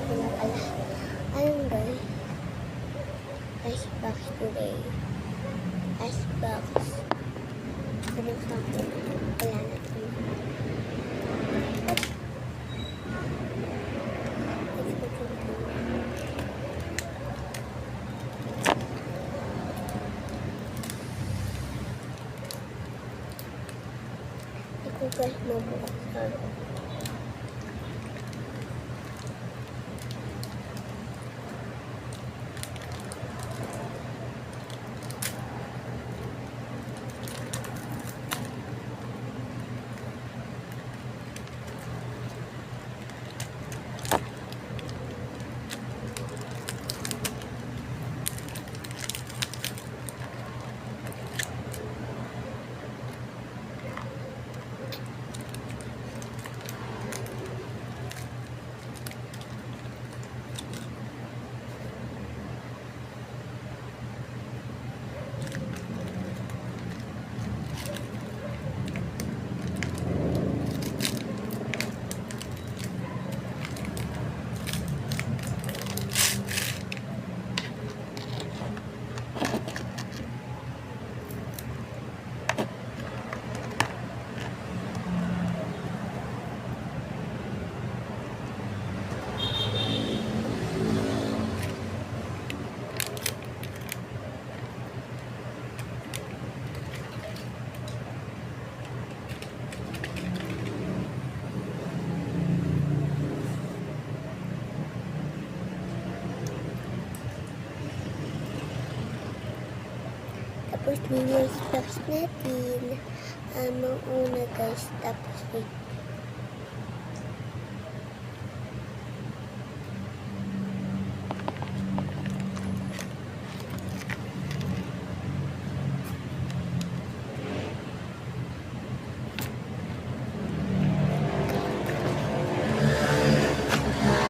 pinakalas. Ayun guys. Icebox today. Icebox. Sabi sa akin, wala na ito. Ito guys, mabuksan. Tapos, linis box natin. Mauna guys. Tapos, wait.